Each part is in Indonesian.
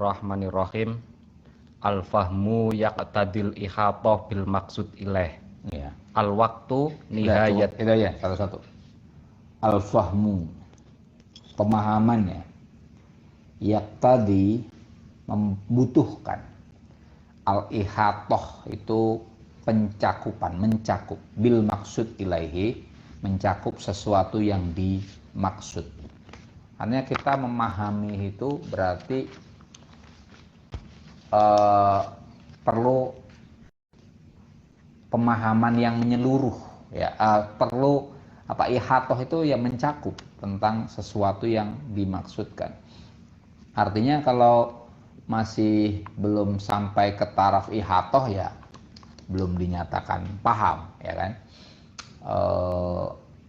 Bismillahirrahmanirrahim. Al-fahmu yaqtadil ihatah bil maksud ilaih. Ya. Al-waktu nihayat. Itu aja satu-satu. Al-fahmu, pemahamannya, yaqtadi, membutuhkan. Al-ihatah itu pencakupan, mencakup. Bil maksud ilaihi, mencakup sesuatu yang dimaksud. Artinya kita memahami itu berarti perlu pemahaman yang menyeluruh, ya. Perlu ihatoh itu yang mencakup tentang sesuatu yang dimaksudkan. Artinya kalau masih belum sampai ke taraf ihatoh, ya belum dinyatakan paham, ya kan.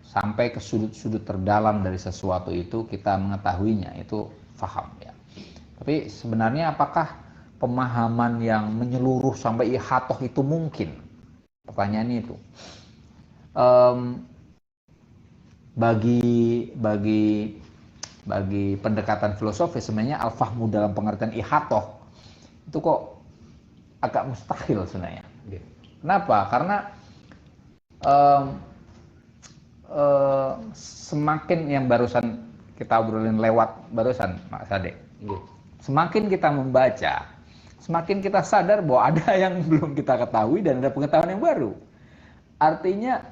Sampai ke sudut-sudut terdalam dari sesuatu itu kita mengetahuinya, itu faham, ya. Tapi sebenarnya apakah pemahaman yang menyeluruh sampai ihatoh itu mungkin? Pertanyaannya itu. Bagi pendekatan filosofis sebenarnya al-fahmu dalam pengertian ihatoh itu kok agak mustahil sebenarnya. Kenapa? Karena semakin yang barusan kita obrolin lewat barusan Mas Ade, semakin kita membaca, semakin kita sadar bahwa ada yang belum kita ketahui dan ada pengetahuan yang baru. Artinya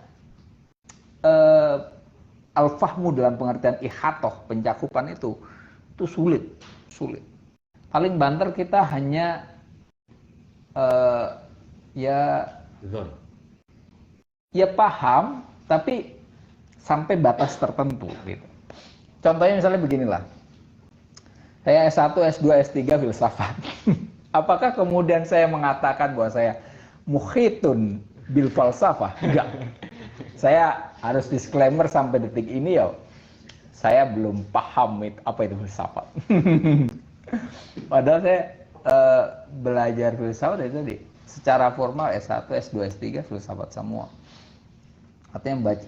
al-fahmu dalam pengertian ihatoh, pencakupan itu sulit. Paling banter kita hanya ya paham, tapi sampai batas tertentu, gitu. Contohnya misalnya beginilah. Saya S1, S2, S3 filsafat. Apakah kemudian saya mengatakan bahwa saya mukhitun bil falsafah? Enggak. Saya harus disclaimer sampai detik ini, ya. Saya belum paham apa itu filsafat. Padahal saya belajar filsafat itu tadi. Secara formal S1, S2, S3 filsafat semua. Artinya baca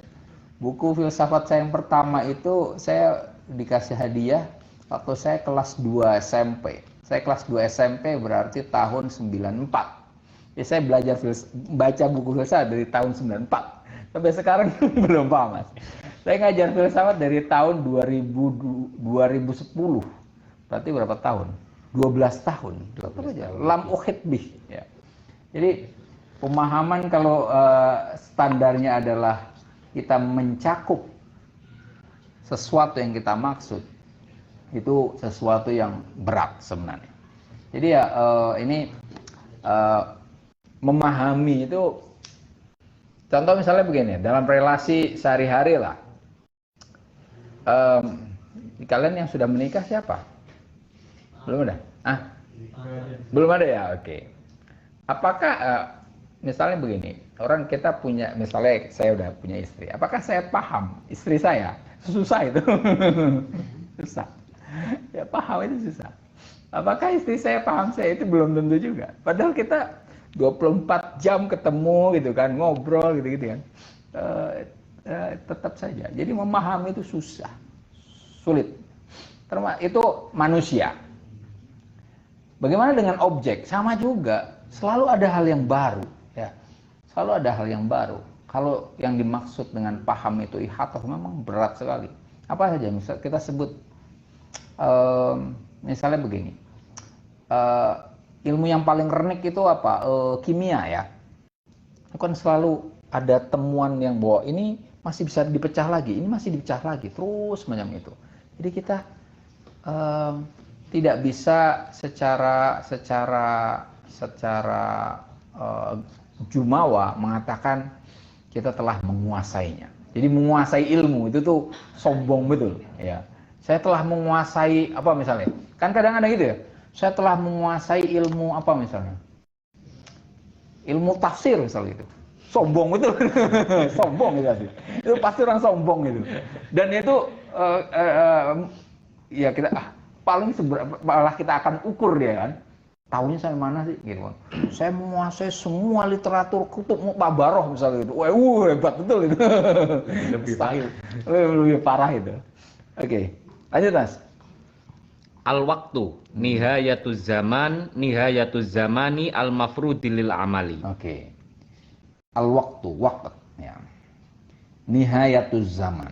buku filsafat saya yang pertama itu saya dikasih hadiah waktu saya kelas 2 SMP. Saya kelas 2 SMP berarti tahun 94. Jadi saya belajar baca buku filsafat dari tahun 94. Sampai sekarang belum paham, Mas. Saya ngajar filsafat dari tahun 2010. Berarti berapa tahun? 12 tahun. Lam uhit bih, ya. Jadi pemahaman kalau standarnya adalah kita mencakup sesuatu yang kita maksud, itu sesuatu yang berat sebenarnya. Jadi ya ini memahami itu, contoh misalnya begini, dalam relasi sehari-hari lah. Kalian yang sudah menikah siapa? Belum ada? Belum ada ya, oke. Apakah misalnya begini, orang kita punya, misalnya saya udah punya istri, apakah saya paham istri saya? Susah itu. Susah. Ya paham itu susah. Apakah istri saya paham saya? Itu belum tentu juga. Padahal kita 24 jam ketemu gitu kan, ngobrol gitu kan. Tetap saja. Jadi memahami itu susah. Sulit. Itu manusia. Bagaimana dengan objek? Sama juga. Selalu ada hal yang baru, ya. Selalu ada hal yang baru. Kalau yang dimaksud dengan paham itu ihatoh memang berat sekali. Apa saja? Misal kita sebut, misalnya begini, ilmu yang paling renik itu apa? Kimia, ya. Itu kan selalu ada temuan yang bahwa ini masih bisa dipecah lagi, ini masih dipecah lagi, terus macam itu. Jadi kita tidak bisa secara jumawa mengatakan kita telah menguasainya. Jadi menguasai ilmu itu tuh sombong betul, ya. Saya telah menguasai apa misalnya? Kan kadang-kadang gitu ya. Saya telah menguasai ilmu apa misalnya? Ilmu tafsir misalnya gitu. Sombong betul. Sombong gitu. Itu pasti orang sombong gitu. Dan itu ya kita paling malah kita akan ukur dia kan. Tahunya saya mana sih gitu kan. Saya menguasai semua literatur kutub Mu'tabaroh misalnya gitu. Wah, hebat betul itu. Lebih parah itu. Oke. Lanjut, Mas. Al-waktu, nihayatuz zaman, nihayatuz zamani al-mafrudi lil amali. Oke. Al-waktu, waqt, ya. Nihayatuz zaman,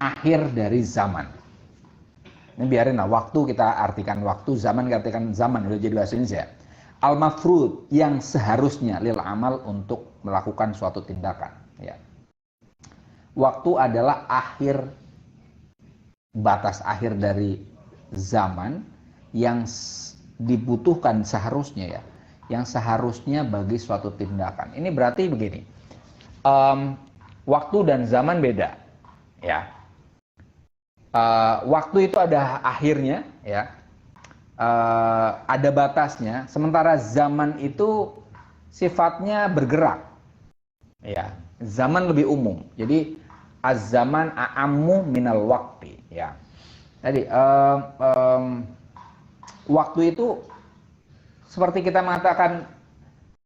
akhir dari zaman. Ini biarin lah, waktu kita artikan waktu, zaman kita artikan zaman, udah jadi bahasa Indonesia. Al-mafrud, yang seharusnya lil amal, untuk melakukan suatu tindakan, ya. Waktu adalah akhir, batas akhir dari zaman yang dibutuhkan seharusnya, ya, yang seharusnya bagi suatu tindakan. Ini berarti begini, waktu dan zaman beda, ya. Waktu itu ada akhirnya, ya, ada batasnya, sementara zaman itu sifatnya bergerak, ya. Zaman lebih umum, jadi az-zaman a'ammu minal waqti, ya. Jadi waktu itu seperti kita mengatakan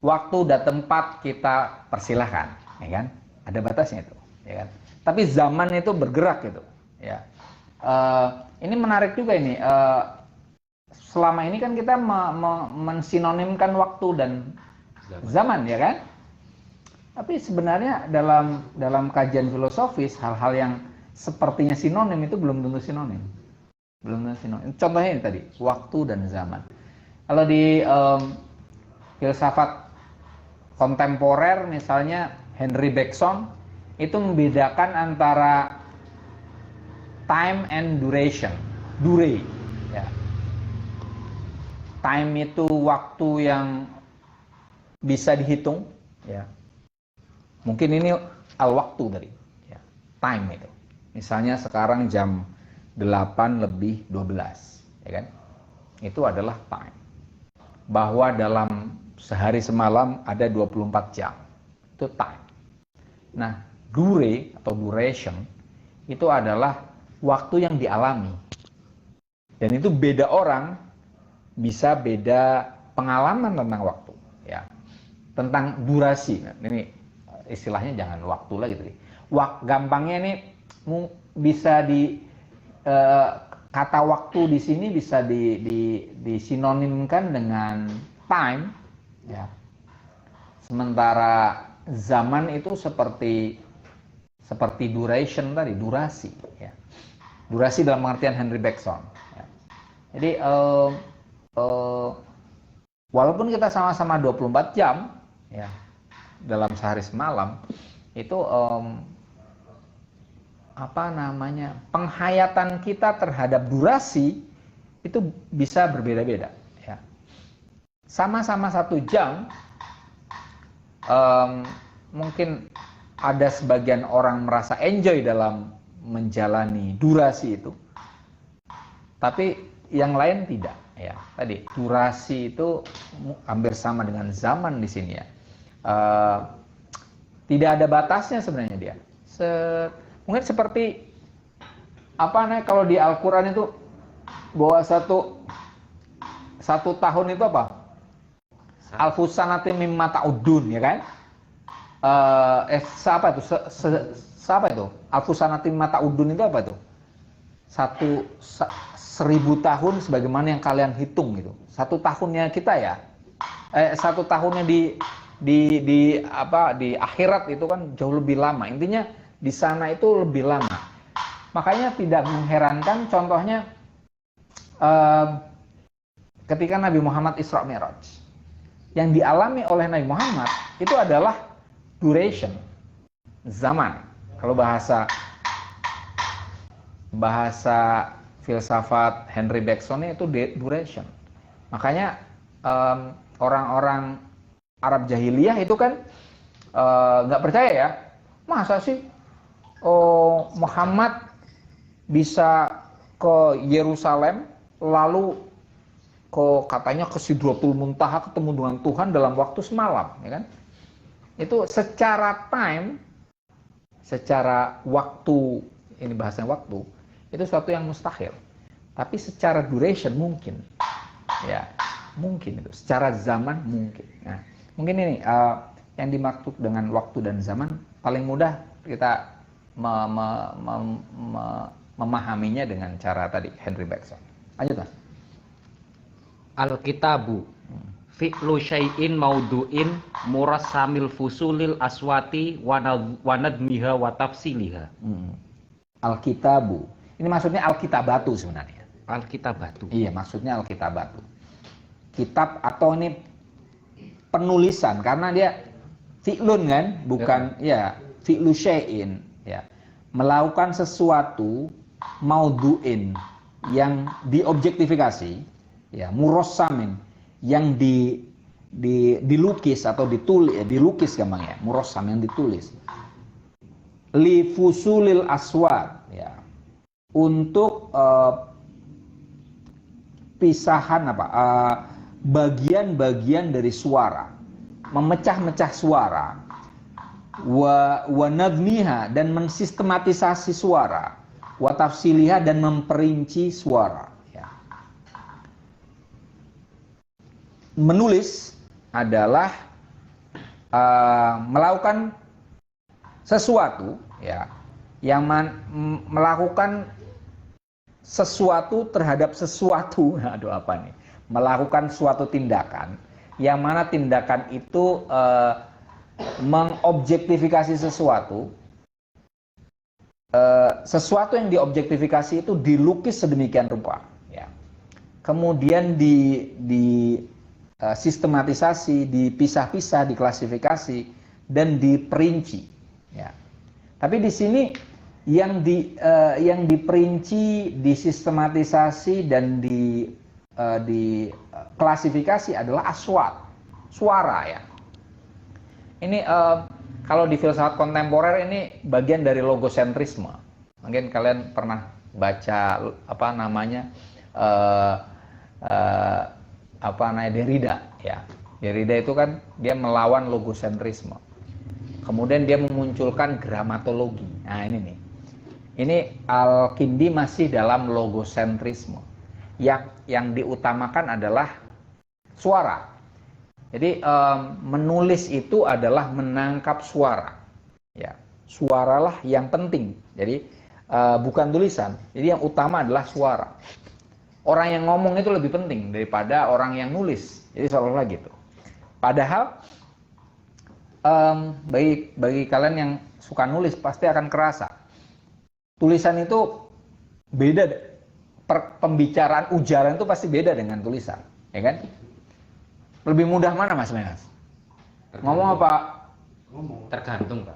waktu dan tempat kita persilahkan, ya kan? Ada batasnya itu, ya kan? Tapi zaman itu bergerak gitu, ya. Ini menarik juga ini. Selama ini kan kita mensinonimkan waktu dan zaman, ya kan? Tapi sebenarnya dalam kajian filosofis, hal-hal yang sepertinya sinonim itu belum tentu sinonim. Belum tentu sinonim. Contohnya ini tadi, waktu dan zaman. Kalau di filsafat kontemporer, misalnya Henry Bergson, itu membedakan antara time and duration. Dure, ya. Time itu waktu yang bisa dihitung, ya. Mungkin ini al-waktu tadi, ya. Time itu. Misalnya sekarang jam 8:12, ya kan? Itu adalah time. Bahwa dalam sehari semalam ada 24 jam. Itu time. Nah, dure atau duration itu adalah waktu yang dialami. Dan itu beda orang, bisa beda pengalaman tentang waktu, ya. Tentang durasi. Nah, ini istilahnya jangan waktu lagi tadi. Gampangnya ini bisa kata waktu di sini bisa disinonimkan dengan time, ya. Sementara zaman itu seperti duration tadi, durasi, ya. Durasi dalam pengertian Henry Bergson, ya. Jadi walaupun kita sama-sama 24 jam, ya, dalam sehari semalam, itu penghayatan kita terhadap durasi itu bisa berbeda-beda, ya. Sama-sama 1 jam, mungkin ada sebagian orang merasa enjoy dalam menjalani durasi itu, tapi yang lain tidak, ya. Tadi durasi itu hampir sama dengan zaman di sini, ya. Tidak ada batasnya sebenarnya dia. Mungkin seperti kalau di Al-Quran itu bahwa satu tahun itu apa? Alfusanatin mimma ta'udun, ya kan? Siapa itu? Siapa itu? Alfusanatin mimma ta'udun itu apa itu? 1000 tahun sebagaimana yang kalian hitung gitu. 1 tahunnya kita, ya. 1 tahunnya di akhirat itu kan jauh lebih lama. Intinya di sana itu lebih lama. Makanya tidak mengherankan contohnya ketika Nabi Muhammad Isra Mi'raj. Yang dialami oleh Nabi Muhammad itu adalah duration, zaman. Kalau bahasa filsafat Henry Bergson itu duration. Makanya orang-orang Arab jahiliyah itu kan nggak percaya, ya. Masa sih Muhammad bisa ke Yerusalem lalu katanya ke Sidratul Muntaha ketemu dengan Tuhan dalam waktu semalam, ya kan? Itu secara time, secara waktu, ini bahasanya waktu, itu suatu yang mustahil. Tapi secara duration mungkin, ya, mungkin itu. Secara zaman mungkin. Nah, mungkin ini yang dimaksud dengan waktu dan zaman paling mudah kita memahaminya dengan cara tadi Henry Bergson. Lanjut, Mas. Al-kitabu fi'lu syai'in maudu'in murassamil fusulil aswati wa nadmiha wa tafsiliha. Alkitabu. Ini maksudnya alkitabatu sebenarnya. Alkitabatu. Iya, maksudnya alkitabatu. Kitab atau ini penulisan karena dia fi'lun kan, bukan ya fi'lu syai'in ya. Melakukan sesuatu maudu'in yang diobjektifikasi ya, murassamin yang dilukis atau ditulis ya, dilukis gampang ya, murassam yang ditulis. Li fusulil aswat ya. Untuk pisahan apa? Bagian-bagian dari suara, memecah-mecah suara, wa nadmiha dan mensistematisasi suara, wa tafsiliha dan memperinci suara. Ya. Menulis adalah melakukan sesuatu, ya, yang melakukan sesuatu terhadap sesuatu. Aduh apa nih? Melakukan suatu tindakan yang mana tindakan itu mengobjektifikasi sesuatu. Sesuatu yang diobjektifikasi itu dilukis sedemikian rupa, ya. Kemudian sistematisasi, dipisah-pisah, diklasifikasi dan diperinci, ya. Tapi di sini yang diperinci, disistematisasi dan diklasifikasi adalah aswat, suara ya. Ini kalau di filsafat kontemporer ini bagian dari logosentrisme. Mungkin kalian pernah baca apa namanya Derrida ya. Derrida itu kan dia melawan logosentrisme. Kemudian dia memunculkan gramatologi. Nah ini nih. Ini Al-Kindi masih dalam logosentrisme. Yang diutamakan adalah suara. Jadi menulis itu adalah menangkap suara. Ya, suaralah yang penting. Jadi bukan tulisan. Jadi yang utama adalah suara. Orang yang ngomong itu lebih penting daripada orang yang nulis. Jadi seolah-olah gitu. Padahal bagi kalian yang suka nulis pasti akan kerasa. Tulisan itu beda. Pembicaraan, ujaran itu pasti beda dengan tulisan, ya kan? Lebih mudah mana Mas Menas? Ngomong apa? Ngomong. Tergantung Pak.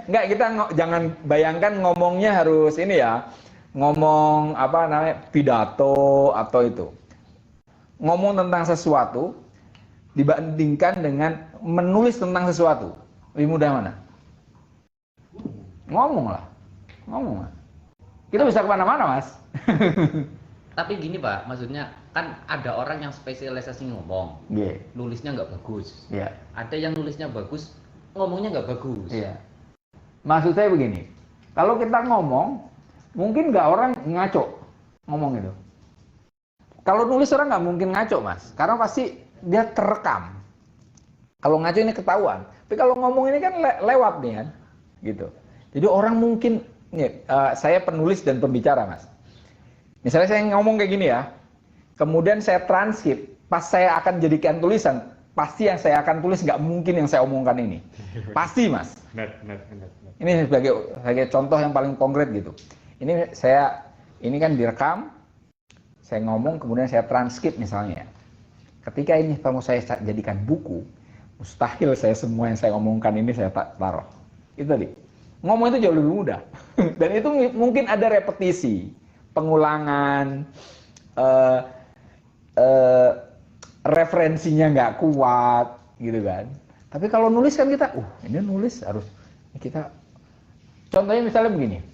Enggak, kita jangan bayangkan ngomongnya harus ini ya. Ngomong apa namanya, pidato atau itu. Ngomong tentang sesuatu dibandingkan dengan menulis tentang sesuatu. Lebih mudah mana? Ngomong lah. Kita bisa kemana-mana Mas. Tapi gini Pak, maksudnya kan ada orang yang spesialisasi ngomong, nulisnya nggak bagus. Ada yang nulisnya bagus, ngomongnya nggak bagus. Maksud saya begini, kalau kita ngomong, mungkin nggak orang ngaco ngomong itu. Kalau nulis orang nggak mungkin ngaco Mas, karena pasti dia terekam. Kalau ngaco ini ketahuan, tapi kalau ngomong ini kan lewat nih kan, gitu. Jadi orang mungkin, saya penulis dan pembicara Mas. Misalnya saya ngomong kayak gini ya, kemudian saya transkrip, pas saya akan jadikan tulisan, pasti yang saya akan tulis nggak mungkin yang saya omongkan ini. Pasti Mas. Ini sebagai contoh yang paling konkret gitu. Ini kan direkam, saya ngomong, kemudian saya transkrip misalnya. Ketika ini mau saya jadikan buku, mustahil saya semua yang saya omongkan ini saya taruh. Itu tadi. Ngomong itu jauh lebih mudah. Dan itu mungkin ada repetisi, pengulangan, referensinya nggak kuat, gitu kan. Tapi kalau nulis kan kita, ini nulis harus kita. Contohnya misalnya begini.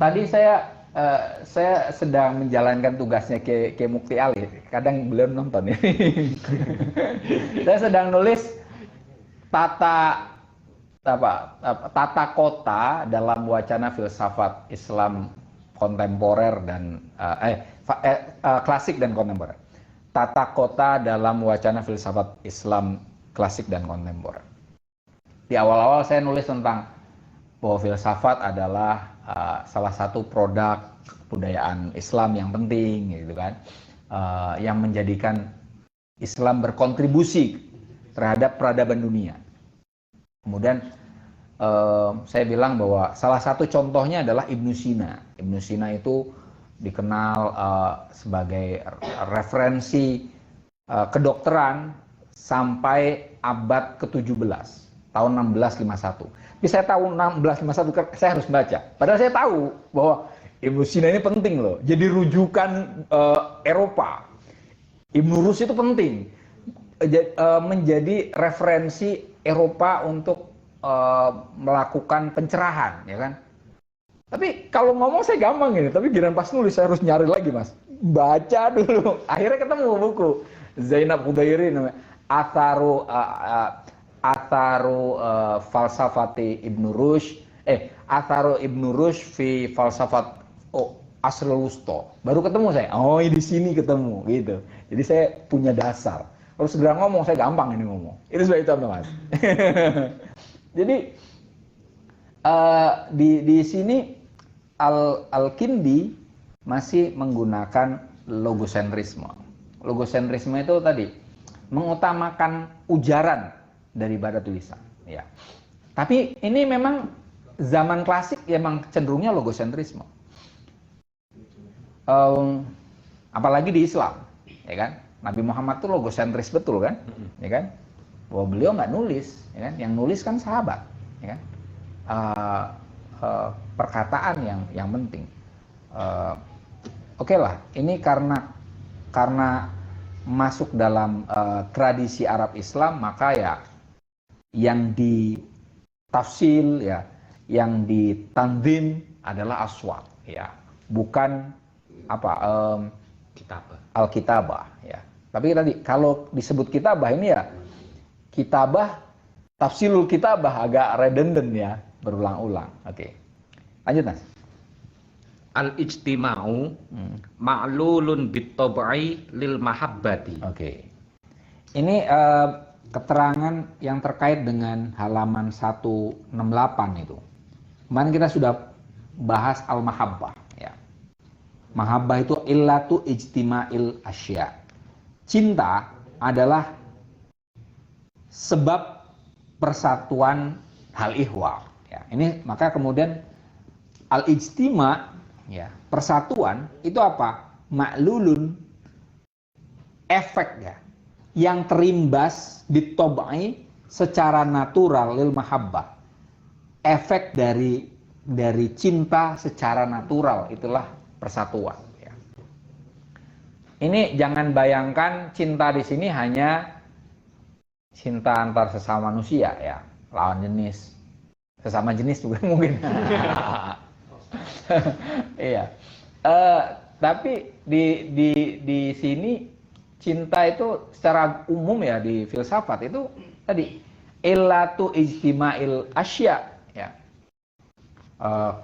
Tadi saya sedang menjalankan tugasnya ke Mukti Ali. Kadang beliau nonton ya. Saya sedang nulis tata kota dalam wacana filsafat Islam kontemporer dan klasik dan kontemporer. Tata kota dalam wacana filsafat Islam klasik dan kontemporer. Di awal-awal saya nulis tentang bahwa filsafat adalah salah satu produk kebudayaan Islam yang penting, gitu kan. yang menjadikan Islam berkontribusi terhadap peradaban dunia. Kemudian saya bilang bahwa salah satu contohnya adalah Ibnu Sina. Ibnu Sina itu dikenal sebagai referensi kedokteran sampai abad ke-17, tahun 1651. Tapi saya tahu 1651, saya harus baca. Padahal saya tahu bahwa Ibnu Sina ini penting loh, jadi rujukan Eropa. Ibnu Rus itu penting, menjadi referensi Eropa untuk melakukan pencerahan, ya kan? Tapi kalau ngomong saya gampang ini, tapi giliran pas nulis saya harus nyari lagi, Mas. Baca dulu. Akhirnya ketemu buku Zainab Khudairi namanya Atharu Falsafati Ibnu Rushd. Atharu Ibnu Rushd fi Falsafat Asrul Wusta. Baru ketemu saya. Oh, di sini ketemu gitu. Jadi saya punya dasar. Kalau segera ngomong saya gampang ini ngomong. Itu sebab itu, Mas. Jadi di sini Al-Kindi masih menggunakan logosentrisme. Logosentrisme itu tadi mengutamakan ujaran daripada tulisan, ya. Tapi ini memang zaman klasik memang cenderungnya logosentrisme. Apalagi di Islam, ya kan? Nabi Muhammad tuh logosentris betul kan, ya kan? Bahwa beliau nggak nulis, ya kan? Yang nulis kan sahabat, ya kan? Perkataan yang penting. Oke lah, ini karena masuk dalam tradisi Arab Islam, maka ya yang ditafsil, ya, yang ditanzim adalah aswat, ya, bukan Alkitabah, ya. Tapi tadi kalau disebut kitabah ini ya kitabah, tafsirul kitabah agak redundant ya, berulang-ulang. Oke. Lanjut, Mas. Al-ijtima'u ma'lulun bit-tab'i lil mahabbati. Oke. Ini keterangan yang terkait dengan halaman 168 itu. Kemarin kita sudah bahas al-mahabbah, ya. Mahabbah itu illatu ijtima'il asya. Cinta adalah sebab persatuan hal ihwal, ya. Ini maka kemudian al-ijtima', ya, persatuan itu apa? Ma'lulun, efek, ya, yang terimbas ditobai secara natural lil mahabbah. Efek dari cinta secara natural itulah persatuan, ya. Ini jangan bayangkan cinta di sini hanya cinta antar sesama manusia, ya, lawan jenis, sesama jenis juga mungkin. Iya. Tapi di sini cinta itu secara umum ya di filsafat itu tadi illatu ijtima'il asya, ya.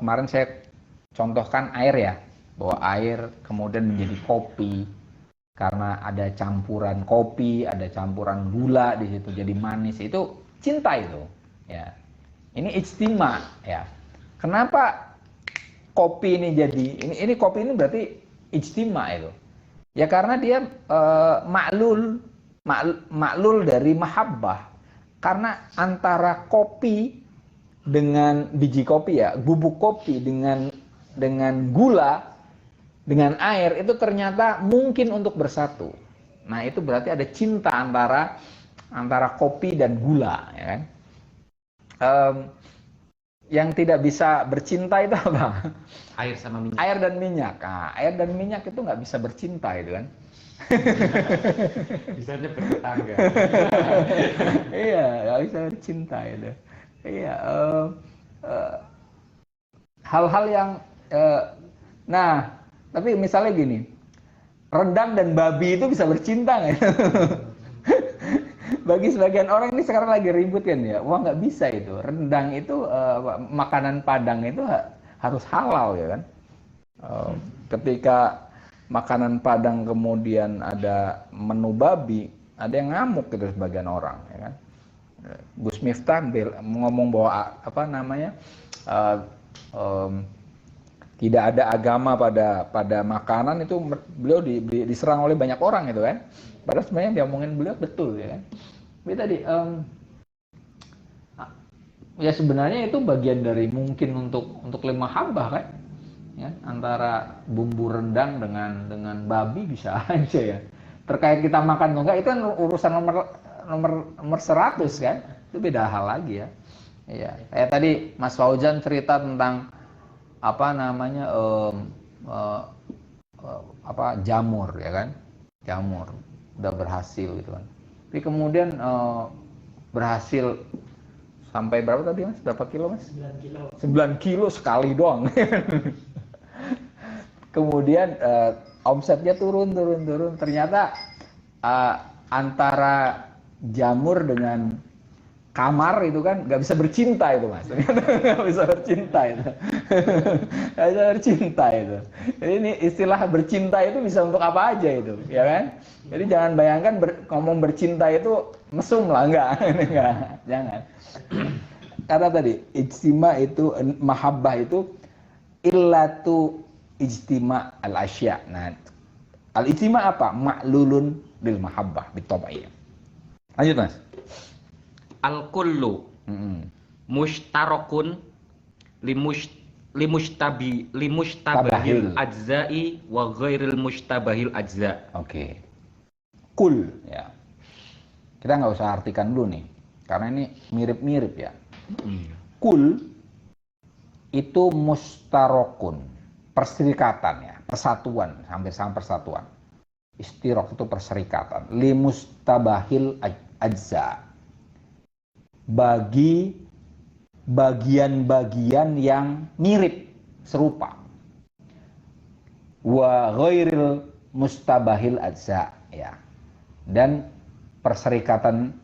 Kemarin saya contohkan air, ya, bahwa air kemudian menjadi kopi karena ada campuran kopi, ada campuran gula di situ jadi manis, itu cinta itu, ya. Ini ijtima, ya. Kenapa kopi ini jadi ini kopi ini berarti ijtima itu, ya, karena dia maklul dari mahabbah, karena antara kopi dengan biji kopi, ya, bubuk kopi dengan gula dengan air itu ternyata mungkin untuk bersatu. Nah, itu berarti ada cinta antara kopi dan gula, ya kan? Yang tidak bisa bercinta itu apa? Air sama minyak. Air dan minyak. Nah, air dan minyak itu nggak bisa bercinta itu kan? Bisanya bertetangga. Iya, nggak bisa bercinta itu. Iya. Hal-hal yang, nah, tapi misalnya gini, rendang dan babi itu bisa bercinta nggak? Bagi sebagian orang ini sekarang lagi ribut kan, ya, wah nggak bisa itu. Rendang itu makanan Padang itu harus halal, ya kan. Ketika makanan Padang kemudian ada menu babi, ada yang ngamuk gitu sebagian orang, ya kan. Gus Miftah ngomong bahwa tidak ada agama pada makanan itu beliau diserang oleh banyak orang itu kan. Padahal sebenarnya yang diomongin beliau betul ya kan. Tapi tadi ya sebenarnya itu bagian dari mungkin untuk lima hambah kan. Ya, antara bumbu rendang dengan babi bisa aja ya. Terkait kita makan atau enggak itu kan urusan nomor 100 kan. Itu beda hal lagi ya. Iya, kayak tadi Mas Fauzan cerita tentang apa namanya jamur ya kan. Jamur udah berhasil gitu kan. Tapi kemudian berhasil sampai berapa tadi Mas? Berapa kilo Mas? 9 kilo. 9 kilo sekali doang. Kemudian omsetnya turun. Ternyata antara jamur dengan kamar itu kan nggak bisa bercinta itu Mas. Ternyata nggak bisa bercinta itu. Nggak bisa bercinta itu. Jadi ini istilah bercinta itu bisa untuk apa aja itu, ya kan? Jadi jangan bayangkan ngomong bercinta itu mesum lah, enggak. Jangan. Kata tadi, ijtima itu, mahabbah itu illatu ijtima al-asya. Nah, al-ijtima apa? Ma'lulun lil mahabbah bitabai. Lanjut Mas. Al-kullu mushtarakun limushtabahil ajza'i wa ghairil mushtabahil ajza'. Oke. Kul ya. Kita nggak usah artikan dulu nih, karena ini mirip-mirip ya. Kul itu mustarokun, perserikatan ya, persatuan, hampir sama persatuan. Istirok itu perserikatan. Limustabahil ajza, bagi bagian-bagian yang mirip, serupa. Wa ghairil mustabahil ajza ya. Dan perserikatan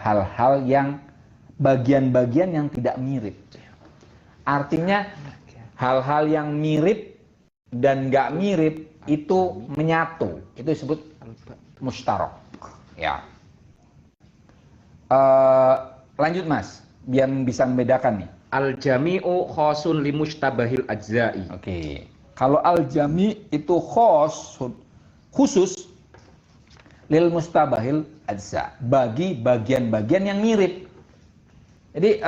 hal-hal yang bagian-bagian yang tidak mirip. Artinya hal-hal yang mirip dan nggak mirip itu menyatu. Itu disebut mustarok. Ya. Lanjut Mas, biar bisa membedakan nih. Al-jami'u khosun limushtabahil ajza'i. Oke. Kalau al-jami itu khusus lil mustabahil ajza, bagi bagian-bagian yang mirip. Jadi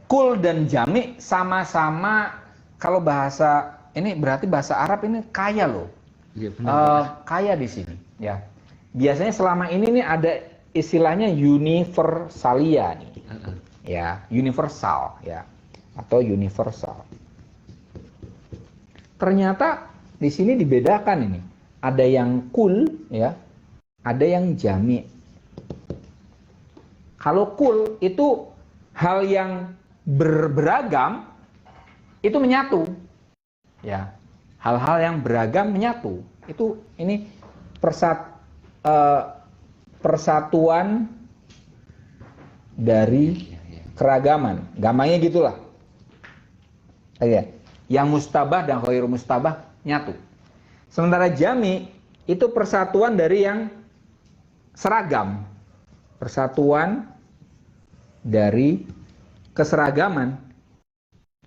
kul dan jami sama-sama, kalau bahasa ini berarti bahasa Arab ini kaya loh. Ya, benar. Kaya di sini ya. Biasanya selama ini nih ada istilahnya universalia nih. Ya, universal ya, atau universal. Ternyata di sini dibedakan ini. Ada yang kul ya, ada yang jami. Kalau kul itu hal yang beragam itu menyatu. Ya. Hal-hal yang beragam menyatu. Itu ini persatuan dari keragaman. Gampangnya gitulah. Ya. Yang mustabah dan ghairu mustabah nyatu. Sementara jami itu persatuan dari yang seragam. Persatuan dari keseragaman.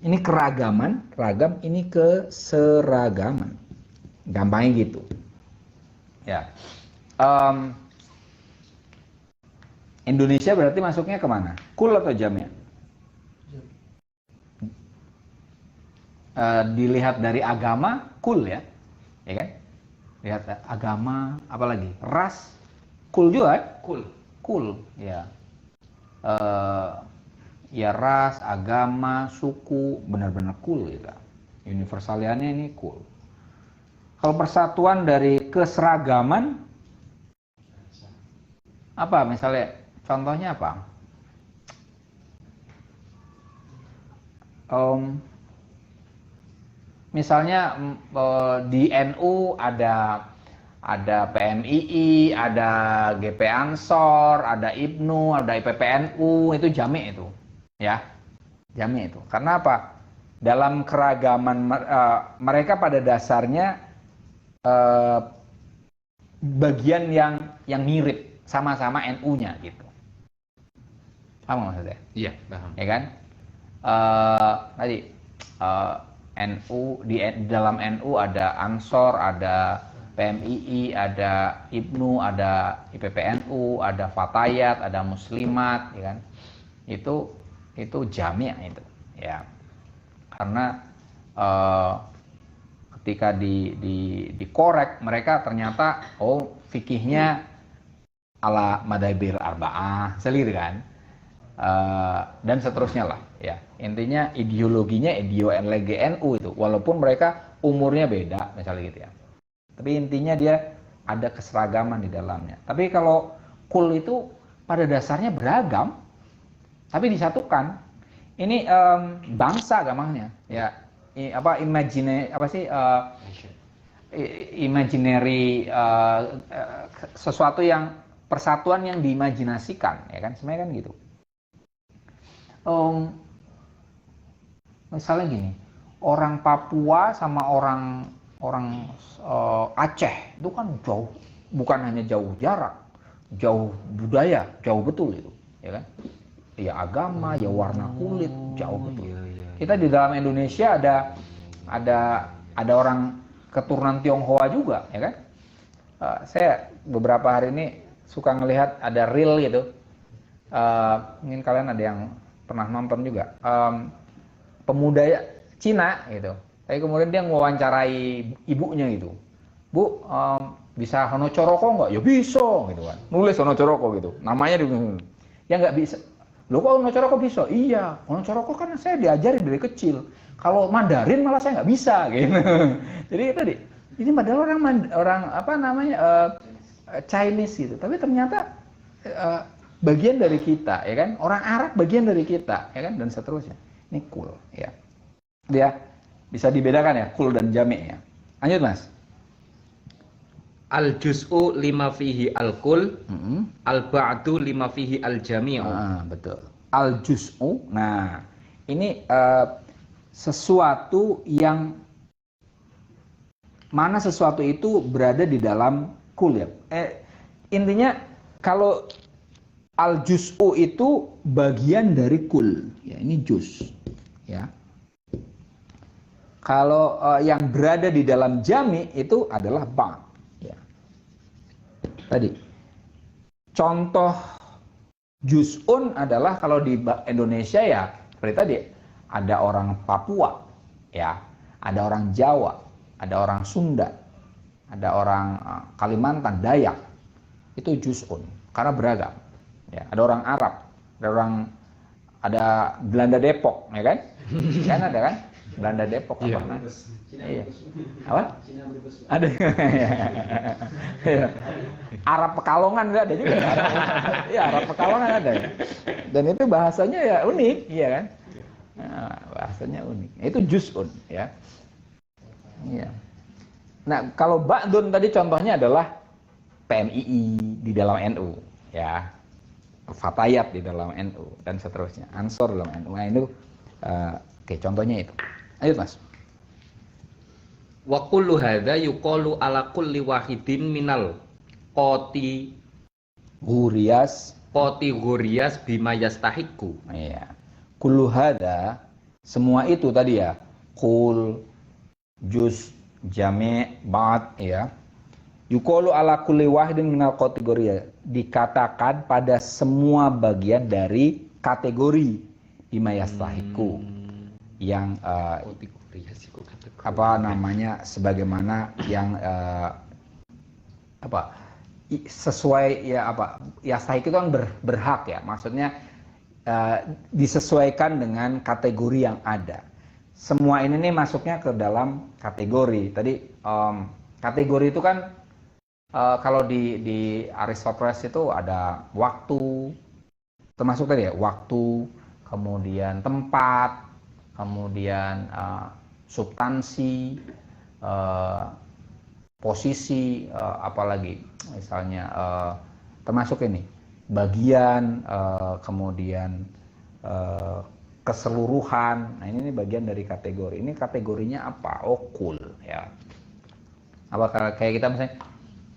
Ini keragaman, ragam, ini keseragaman. Gampangnya gitu. Ya. Indonesia berarti masuknya kemana? Kul atau jami? Dilihat dari agama, kul ya. Ya kan? Lihat agama, apalagi ras, kul juga, kul, ya. Ya ras, agama, suku, benar-benar kul gitu. Universaliannya ini kul. Kalau persatuan dari keseragaman, apa misalnya? Contohnya apa? Misalnya di NU ada PMII, ada GP Ansor, ada IPNU, ada IPPNU, itu jami itu. Ya. Jami itu. Karena apa? Dalam keragaman mereka pada dasarnya bagian yang mirip, sama-sama NU-nya gitu. Paham maksudnya? Iya, paham. Ya kan? Tadi NU, di dalam NU ada Ansor, ada PMII, ada IPNU, ada IPPNU, ada Fatayat, ada Muslimat, ya kan? Itu jami' itu, ya. Karena ketika dikorek mereka ternyata fikihnya ala madzhabir arba'ah, selir kan? Dan seterusnya lah, ya. Intinya ideologinya NU itu, walaupun mereka umurnya beda, misalnya gitu ya. Tapi intinya dia ada keseragaman di dalamnya. Tapi kalau kul itu pada dasarnya beragam, tapi disatukan. Ini bangsa gampangnya, ya. Imaginary sesuatu yang persatuan yang diimajinasikan, ya kan? Sebenarnya kan gitu. Misalnya gini, orang Papua sama orang Aceh itu kan jauh, bukan hanya jauh jarak, jauh budaya, jauh betul itu, ya kan? Ya agama, ya warna kulit, jauh betul. Kita di dalam Indonesia ada orang keturunan Tionghoa juga, ya kan? Saya beberapa hari ini suka ngelihat ada reel gitu. Mungkin kalian ada yang pernah nonton juga. Pemuda Cina gitu. Tapi kemudian dia mewawancarai ibunya gitu. Bu, bisa Honocoroko nggak? Ya bisa gitu kan. Nulis Honocoroko gitu. Namanya ya nggak bisa. Loh kok Honocoroko bisa? Iya, Honocoroko kan saya diajari dari kecil. Kalau Mandarin malah saya nggak bisa gitu. Jadi tadi ini padahal orang apa namanya Chinese gitu. Tapi ternyata bagian dari kita, ya kan? Orang Arab bagian dari kita, ya kan? Dan seterusnya. Ini cool, ya. Dia bisa dibedakan ya, cool dan jami' ya. Lanjut, Mas. Al-juz'u lima fihi al-kul, al-ba'du lima fihi al-jami'u. Betul. Al-juz'u, nah ini sesuatu yang mana sesuatu itu berada di dalam kul ya. Intinya kalau al-juz'u itu bagian dari kul, ya ini juz, ya. Kalau yang berada di dalam jami itu adalah ba'. Ya. Tadi contoh juz'un adalah kalau di Indonesia ya seperti tadi ada orang Papua, ya, ada orang Jawa, ada orang Sunda, ada orang Kalimantan, Dayak, itu juz'un karena beragam. Ya, ada orang Arab, ada Belanda Depok, ya kan? Kan ada kan? Belanda Depok apa? Iya. Apa? Ada. Arab Pekalongan nggak ada juga. Iya, Arab Pekalongan ada ya. Dan itu bahasanya ya unik, iya kan? Nah, bahasanya unik. Itu juz'un, ya. Iya. Nah, kalau ba'dun tadi contohnya adalah PMII di dalam NU, ya. Fatayat di dalam NU dan seterusnya. Ansor dalam NU. Nah, itu oke, contohnya itu. Ayo, Mas. Wa kullu hadza yuqalu ala kulli wahidin minal qati ghuriyas bima yastahiqu. Iya. Kullu hadza, semua itu tadi ya. Kul, juz, jami', ba'd, ya. Yuqalu ala kulli wahidin minal qati ghuriyas, dikatakan pada semua bagian dari kategori bima yastahiqu. Yang apa namanya sebagaimana yang sesuai ya yastahik itu kan berhak ya, maksudnya disesuaikan dengan kategori yang ada. Semua ini nih masuknya ke dalam kategori. Tadi kategori itu kan kalau di Aristoteles itu ada waktu, termasuk tadi ya waktu, kemudian tempat, kemudian substansi, posisi, apalagi misalnya termasuk ini bagian, kemudian keseluruhan. Nah ini bagian dari kategori. Ini kategorinya apa? Oh kul, ya. Apa kayak kita misalnya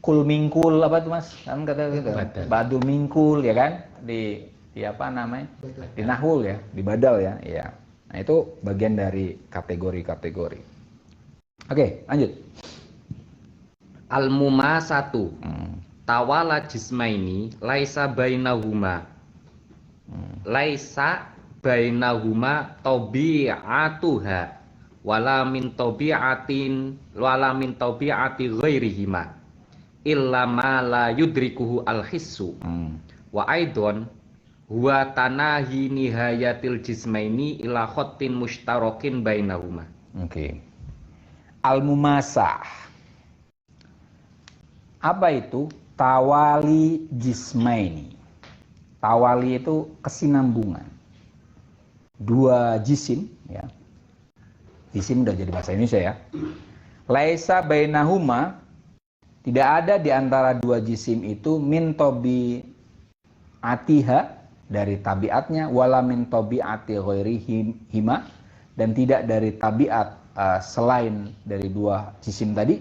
kul mingkul apa tuh Mas? Kan kata gitu. Badul mingkul ya kan? Di apa namanya? Di nahul ya, di badal ya. Iya. Nah, Nah, itu bagian dari kategori-kategori. Oke, lanjut. Al-mumasatu tawala jismaini laisa bainahuma laisa bainahuma tabi'atuha wala min tabi'ati ghairihima illa ma la yudrikuhu al-hissu wa aidon huwa tanahi nihayatil jismaini ila khottin mushtarakin bainahuma. Oke. Al-mumasah. Apa itu? Tawali jismaini. Tawali itu kesinambungan. Dua jisim, ya. Jisim udah jadi bahasa Indonesia ya. Laisa bainahuma, tidak ada di antara dua jisim itu min tobi atiha, dari tabiatnya, wala min tobi ati ghairihima, dan tidak dari tabiat selain dari dua jisim tadi,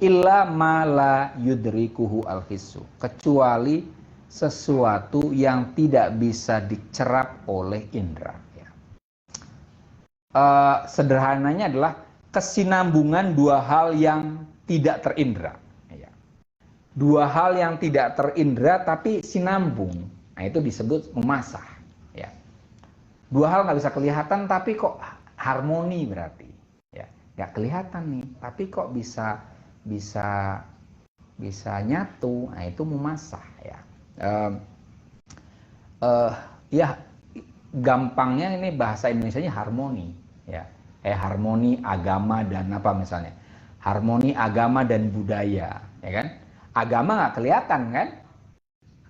illa ma la yudrikuhu al-hissu, kecuali sesuatu yang tidak bisa dicerap oleh indera. Ya. Sederhananya adalah kesinambungan dua hal yang tidak terindra. Ya. Dua hal yang tidak terindra tapi sinambung. Nah, itu disebut memasah. Ya. Dua hal nggak bisa kelihatan tapi kok harmoni berarti. Ya. Nggak kelihatan nih, tapi kok bisa nyatu. Nah, itu memasah. Ya. Ya gampangnya ini bahasa Indonesianya harmoni, ya. Harmoni agama dan apa misalnya, harmoni agama dan budaya, ya kan? Agama nggak kelihatan kan,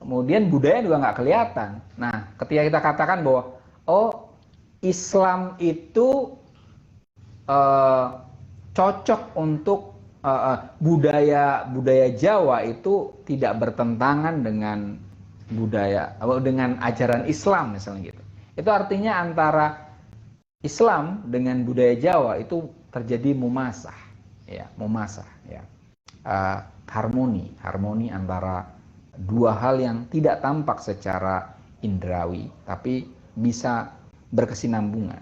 kemudian budaya juga nggak kelihatan. Nah, ketika kita katakan bahwa oh Islam itu cocok untuk budaya Jawa itu tidak bertentangan dengan budaya dengan ajaran Islam misalnya gitu. Itu artinya antara Islam dengan budaya Jawa itu terjadi mumasah, ya, mumasah, ya. Harmoni antara dua hal yang tidak tampak secara indrawi tapi bisa berkesinambungan.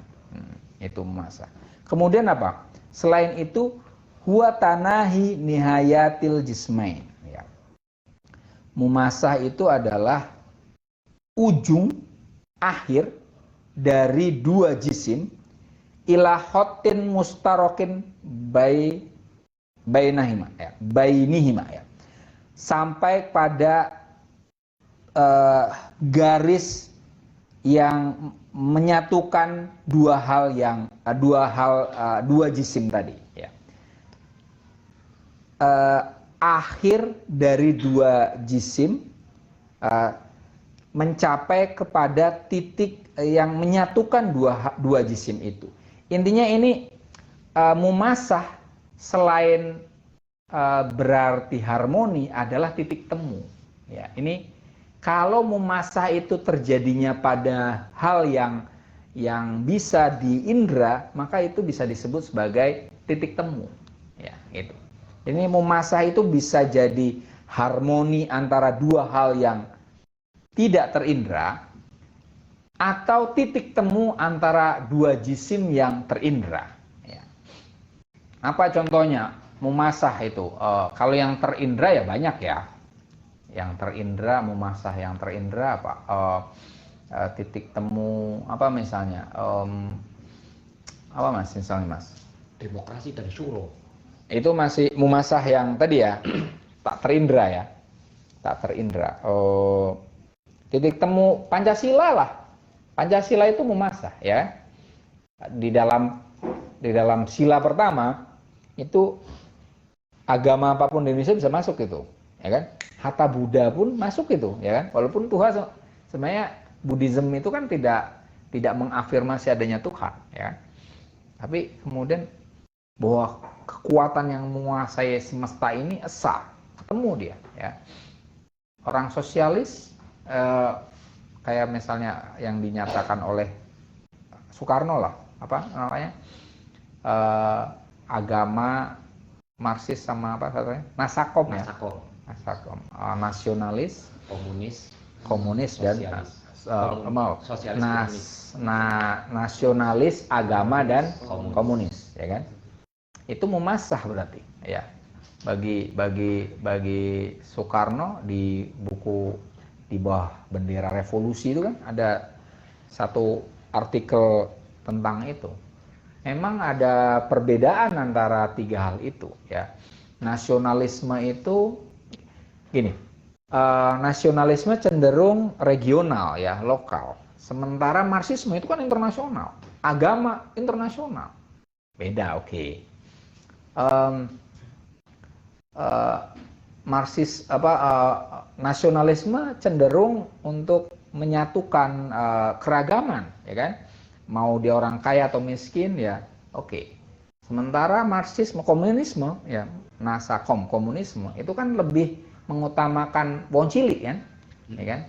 Itu mumasah. Kemudian apa? Selain itu huwa tanahi nihayatil jismain, ya. Mumasah itu adalah ujung akhir dari dua jisim ila khotin mustarokin bainahima, ya, bainihima, ya. Sampai pada garis yang menyatukan dua jisim tadi, ya. Akhir dari dua jisim mencapai kepada titik yang menyatukan dua jisim itu. Intinya ini mumasah selain berarti harmoni adalah titik temu. Ya, ini kalau mumasah itu terjadinya pada hal yang bisa diindra, maka itu bisa disebut sebagai titik temu. Ya, gitu. Ini mumasah itu bisa jadi harmoni antara dua hal yang tidak terindra atau titik temu antara dua jisim yang terindra. Ya. Apa contohnya mumasah itu? Kalau yang terindra ya banyak ya. Yang terindra, mumasah yang terindra apa? Titik temu apa misalnya? Apa mas misalnya mas? Demokrasi dan syuro. Itu masih mumasah yang tadi ya, tak terindra ya, tak terindra. Titik temu Pancasila lah. Pancasila itu mumasah ya. Di dalam sila pertama itu agama apapun di Indonesia bisa masuk itu, ya kan? Hatta Buddha pun masuk itu, ya kan? Walaupun Tuhan sebenarnya Buddhism itu kan tidak mengafirmasi adanya Tuhan, ya. Tapi kemudian bahwa kekuatan yang menguasai semesta ini esa, ketemu dia, ya. Orang sosialis kayak misalnya yang dinyatakan oleh Soekarno lah, apa namanya, agama Marxis sama apa katanya, Nasakom ya, Nasakom, nasionalis, komunis dan sosialis nasionalis, agama dan komunis, ya kan? Itu mumasah berarti, ya. Bagi Soekarno di buku di bawah bendera revolusi itu kan ada satu artikel tentang itu. Memang ada perbedaan antara tiga hal itu, ya. Nasionalisme itu gini, nasionalisme cenderung regional, ya, lokal. Sementara Marxisme itu kan internasional, agama internasional. Beda, oke. Nasionalisme cenderung untuk menyatukan keragaman, ya kan? Mau dia orang kaya atau miskin, ya, oke. Sementara Marxisme, komunisme, ya, nasakom komunisme itu kan lebih mengutamakan wong cilik, kan, ya kan?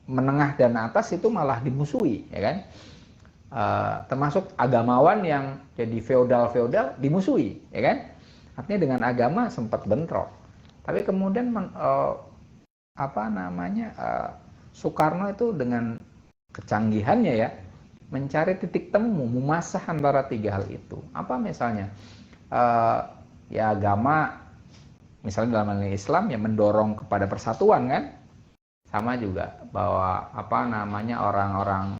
Menengah dan atas itu malah dimusuhi, ya kan? Termasuk agamawan yang jadi feodal dimusuhi, ya kan? Artinya dengan agama sempat bentrok. Tapi kemudian Soekarno itu dengan kecanggihannya, ya, mencari titik temu, memasah antara tiga hal itu. Apa misalnya? Ya, agama, misalnya dalam hal Islam, ya, mendorong kepada persatuan, kan? Sama juga bahwa orang-orang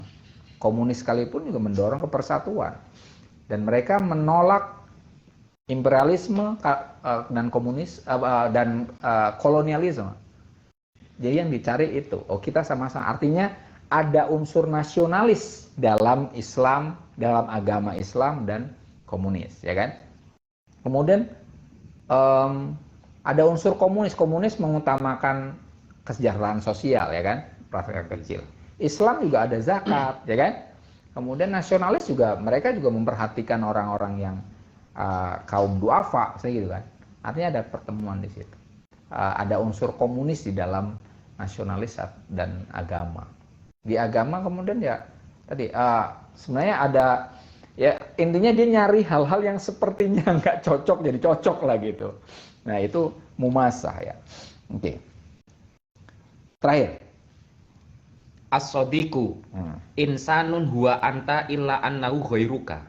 komunis sekalipun juga mendorong ke persatuan. Dan mereka menolak imperialisme dan kolonialisme. Jadi yang dicari itu, kita sama-sama. Artinya ada unsur nasionalis dalam Islam, dalam agama Islam dan komunis, ya kan? Kemudian ada unsur komunis. Komunis mengutamakan kesejahteraan sosial, ya kan? Rakyat kecil. Islam juga ada zakat, ya kan? Kemudian nasionalis juga, mereka juga memperhatikan orang-orang yang kaum duafa, gitu kan. Artinya ada pertemuan di situ. Ada unsur komunis di dalam nasionalis dan agama. Di agama kemudian, ya, tadi sebenarnya ada, ya, intinya dia nyari hal-hal yang sepertinya nggak cocok jadi cocok lah gitu. Nah, itu mumasah, ya. Oke. Terakhir. As-sadiqu insanun huwa anta illa annahu ghairuka.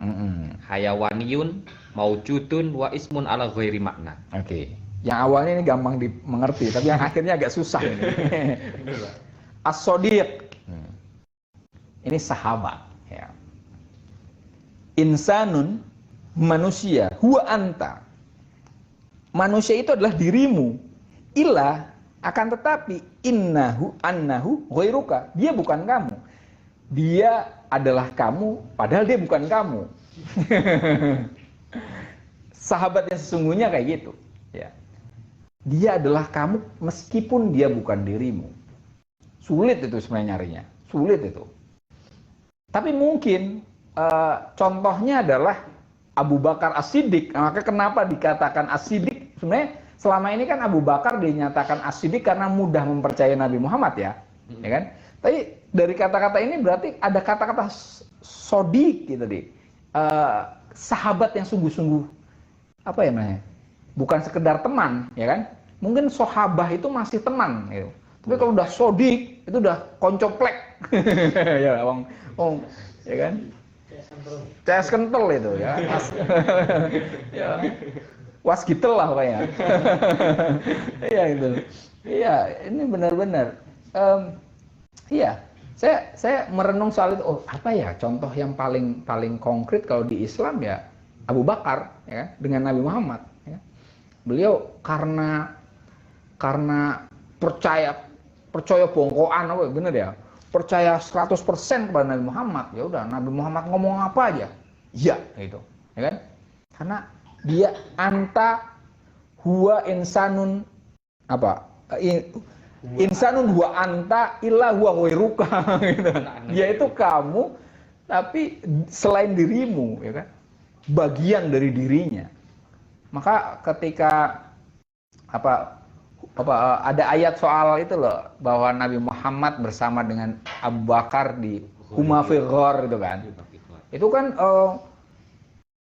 Hayawaniyun maujudun wa ismun ala ghairi makna. Oke. Yang awalnya ini gampang dimengerti, tapi yang akhirnya agak susah ini. As-sadiq. Ini sahabat, ya. Insanun, manusia, huwa anta. Manusia itu adalah dirimu. Illa, akan tetapi annahu ghairuka. Dia bukan kamu. Dia adalah kamu, padahal dia bukan kamu. Sahabat yang sesungguhnya kayak gitu, ya. Dia adalah kamu meskipun dia bukan dirimu. Sulit itu sebenarnya nyarinya. Sulit itu. Tapi mungkin contohnya adalah Abu Bakar As-Siddiq. Maka kenapa dikatakan As-Siddiq? Sebenarnya selama ini kan Abu Bakar dinyatakan As-Siddiq karena mudah mempercayai Nabi Muhammad, ya. Ya kan? Tapi dari kata-kata ini berarti ada kata-kata sodik gitu deh. Sahabat yang sungguh-sungguh, apa ya namanya? Bukan sekedar teman, ya kan? Mungkin sahabah itu masih teman gitu. Tapi kalau udah sodik itu udah koncoplek. Ya, ya kan? CS kental itu, ya. Ya. Was gitu lah pokoknya. Iya itu. Iya, ini benar-benar. Iya, saya merenung soal itu. Oh, apa ya contoh yang paling konkret kalau di Islam, ya Abu Bakar, ya, dengan Nabi Muhammad. Ya. Beliau karena percaya bongkoan, apa bener ya? Percaya 100% kepada Nabi Muhammad. Ya udah, Nabi Muhammad ngomong apa aja, iya gitu, ya kan? Karena dia anta huwa insanun apa? Insanun huwa anta illa huwa ghairuka gitu. Dia itu kamu tapi selain dirimu, ya kan? Bagian dari dirinya. Maka ketika ada ayat soal itu loh, bahwa Nabi Muhammad bersama dengan Abu Bakar di Huma fi Ghar itu kan. Itu kan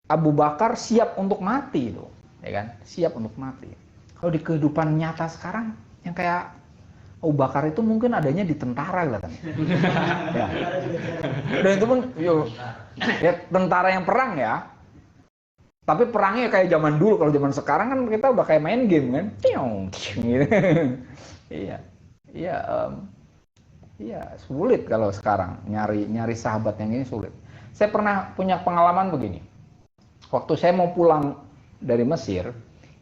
Abu Bakar siap untuk mati itu, ya kan? Siap untuk mati. Kalau di kehidupan nyata sekarang yang kayak Abu Bakar itu mungkin adanya di tentara katanya. Ya. Dan itu pun ya, tentara yang perang ya. Tapi perangnya kayak zaman dulu. Kalau zaman sekarang kan kita udah kayak main game kan. Gitu. Iya. Iya, iya sulit kalau sekarang nyari sahabat yang ini sulit. Saya pernah punya pengalaman begini. Waktu saya mau pulang dari Mesir,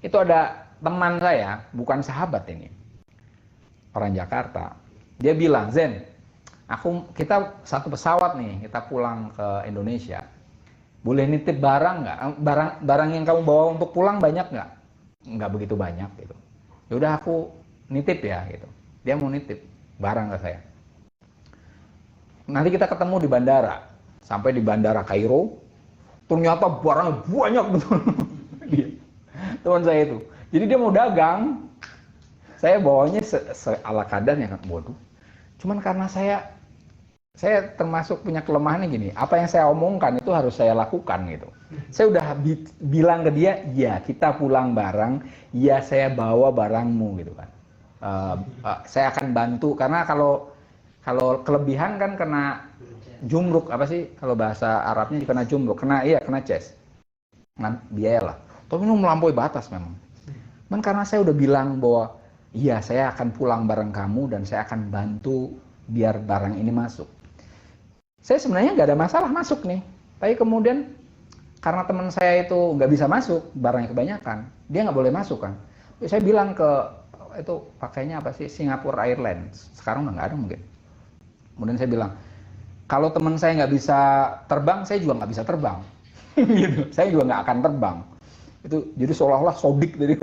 itu ada teman saya, bukan sahabat ini, orang Jakarta. Dia bilang, Zen, kita satu pesawat nih, kita pulang ke Indonesia. Boleh nitip barang nggak? Barang yang kamu bawa untuk pulang banyak nggak? Nggak begitu banyak gitu. Ya udah aku nitip ya gitu. Dia mau nitip barang ke saya. Nanti kita ketemu di bandara. Sampai di bandara Kairo, ternyata barangnya banyak betul. Teman saya itu. Jadi dia mau dagang. Saya bawanya ala kadarnya kan. Waduh. Cuman karena saya termasuk punya kelemahannya gini. Apa yang saya omongkan itu harus saya lakukan gitu. Saya udah bilang ke dia, ya kita pulang bareng. Ya saya bawa barangmu gitu kan. Saya akan bantu. Karena kalau kelebihan kan kena jumruk, apa sih kalau bahasa Arabnya kena jumruk, kena ces, nah, biaya lah. Tapi ini melampaui batas memang. Karena saya udah bilang bahwa iya saya akan pulang bareng kamu dan saya akan bantu biar barang ini masuk. Saya sebenarnya nggak ada masalah masuk nih, tapi kemudian karena teman saya itu nggak bisa masuk, barangnya kebanyakan, dia nggak boleh masuk kan. Saya bilang ke itu pakainya apa sih, Singapore Airlines, sekarang udah nggak ada mungkin. Kemudian saya bilang, kalau teman saya nggak bisa terbang, saya juga nggak bisa terbang. Gitu. Saya juga nggak akan terbang. Itu jadi seolah-olah sodik dari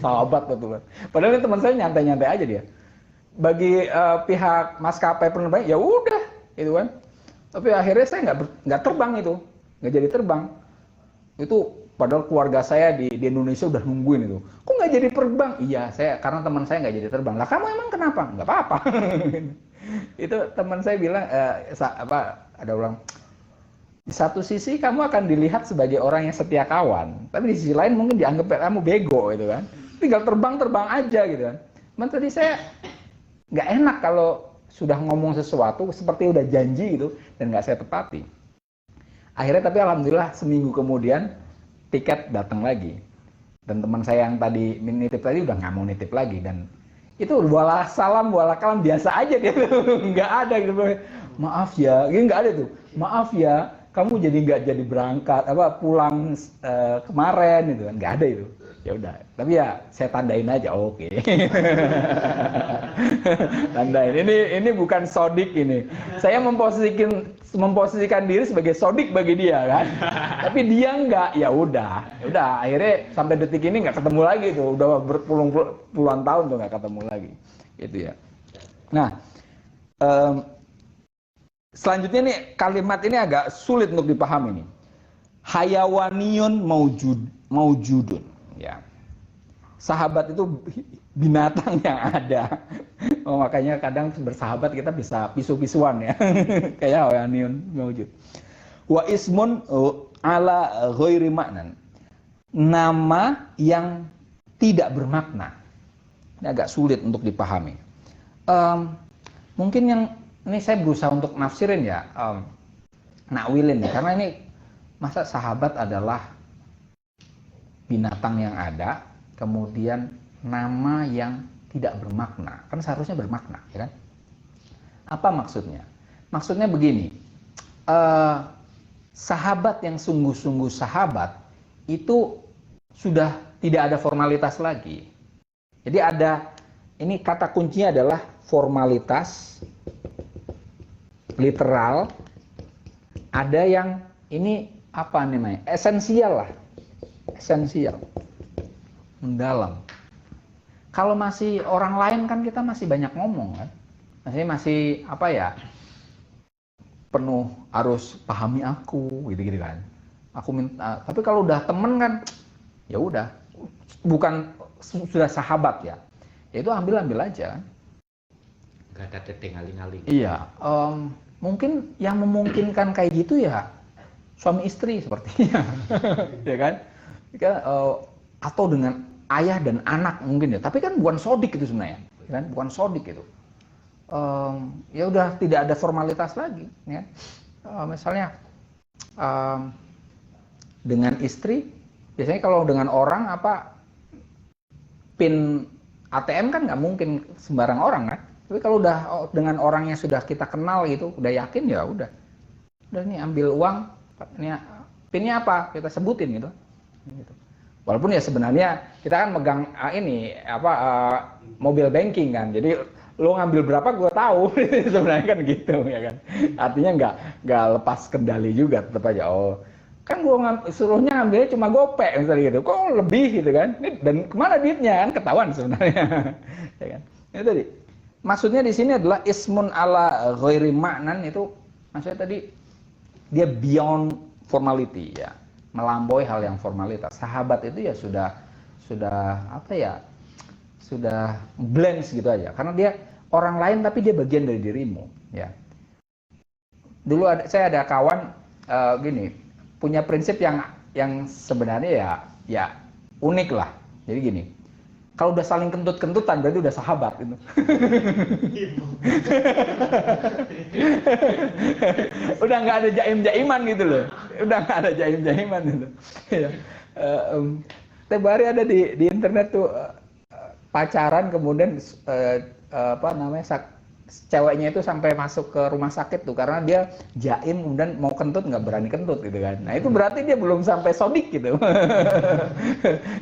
sahabat betul. Padahal teman saya nyantai-nyantai aja dia. Bagi pihak maskapai penerbangan, ya udah, itu kan. Tapi akhirnya saya nggak terbang itu, nggak jadi terbang. Itu padahal keluarga saya di Indonesia udah nungguin itu. Kok nggak jadi terbang? Iya, karena teman saya nggak jadi terbang. Lah kamu emang kenapa? Nggak apa-apa. Itu teman saya bilang, ada orang, di satu sisi kamu akan dilihat sebagai orang yang setia kawan, tapi di sisi lain mungkin dianggap kamu bego gitu kan. Tinggal terbang aja gitu kan. Tadi saya nggak enak kalau sudah ngomong sesuatu seperti udah janji gitu dan nggak saya tepati. Akhirnya tapi alhamdulillah seminggu kemudian tiket datang lagi. Dan teman saya yang tadi nitip tadi udah nggak mau nitip lagi, dan itu wala salam wala kalam biasa aja dia, nggak ada gitu. Maaf ya, ini nggak ada tuh. Maaf ya, kamu jadi nggak jadi berangkat pulang kemarin gitu kan, nggak ada itu. Ya udah, tapi ya saya tandain aja, oke. Tandain. Ini bukan sodik ini. Saya memposisikan diri sebagai sodik bagi dia kan. Tapi dia nggak, ya udah. Akhirnya sampai detik ini nggak ketemu lagi tuh. Udah puluhan tahun tuh nggak ketemu lagi. Gitu ya. Nah, selanjutnya nih kalimat ini agak sulit untuk dipahami nih. Hayawaniyun maujudun. Ya, sahabat itu binatang yang ada. Makanya kadang bersahabat kita bisa pisu-pisuan ya. Kayak hayawaniyun maujud. Wa ismun ala ghairi maknan. Nama yang tidak bermakna. Ini agak sulit untuk dipahami. Mungkin yang ini saya berusaha untuk nafsirin ya, nakwilin ya, karena ini masa sahabat adalah binatang yang ada, kemudian nama yang tidak bermakna. Kan seharusnya bermakna, ya kan? Apa maksudnya? Maksudnya begini, sahabat yang sungguh-sungguh sahabat itu sudah tidak ada formalitas lagi. Jadi ini kata kuncinya adalah formalitas, literal, ada yang ini apa namanya? Esensial lah. Esensial, mendalam. Kalau masih orang lain kan kita masih banyak ngomong kan, masih apa ya, penuh harus pahami aku gitu kan. Aku minta, tapi kalau udah temen kan, ya udah, bukan sudah sahabat ya, itu ambil aja kan. Gak ada teteh ngaling-ngaling. Iya, mungkin yang memungkinkan kayak gitu ya suami istri sepertinya, ya kan? Atau dengan ayah dan anak mungkin ya, tapi kan bukan sodik itu sebenarnya. kan? Bukan sodik itu. Ya udah tidak ada formalitas lagi, ya. Misalnya dengan istri, biasanya kalau dengan orang PIN ATM kan nggak mungkin sembarang orang kan. Tapi kalau udah dengan orang yang sudah kita kenal gitu, udah yakin ya udah nih ambil uang, ini PIN-nya apa kita sebutin gitu. Walaupun ya sebenarnya kita kan megang mobile banking kan, jadi lo ngambil berapa gue tahu sebenarnya kan gitu ya kan. Artinya nggak lepas kendali juga, tetap aja kan gue suruhnya ngambilnya cuma gopek misalnya gitu, kok lebih gitu kan, dan kemana duitnya kan ketahuan sebenarnya. Ya kan, itu tadi maksudnya di sini adalah ismun ala ghairi ma'nan, itu maksudnya tadi dia beyond formality, ya, melampaui hal yang formalitas. Sahabat itu ya sudah blends gitu aja, karena dia orang lain tapi dia bagian dari dirimu, ya. Dulu saya ada kawan gini, punya prinsip yang sebenarnya ya unik lah. Jadi gini, kalau udah saling kentut-kentutan berarti udah sahabat itu. Udah nggak ada jaim-jaiman gitu loh. Udah nggak ada jaim-jaiman gitu. Tiap hari ada di internet tuh pacaran, kemudian ceweknya itu sampai masuk ke rumah sakit tuh karena dia jaim, kemudian mau kentut nggak berani kentut gitu kan. Nah itu berarti dia belum sampai sodik gitu.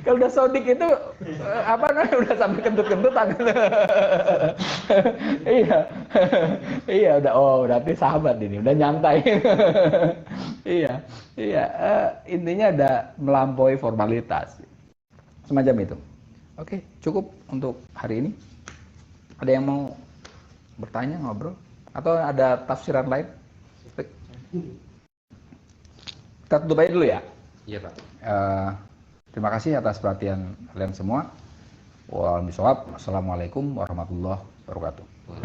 Kalau udah sodik itu udah sampai kentut-kentutan. Iya udah, berarti sahabat ini udah nyantai. Iya intinya ada melampaui formalitas semacam itu. Oke, cukup untuk hari ini. Ada yang mau bertanya, ngobrol, atau ada tafsiran lain? Kita tutup aja dulu ya. Iya Pak. Terima kasih atas perhatian kalian semua. Wassalamualaikum warahmatullahi wabarakatuh.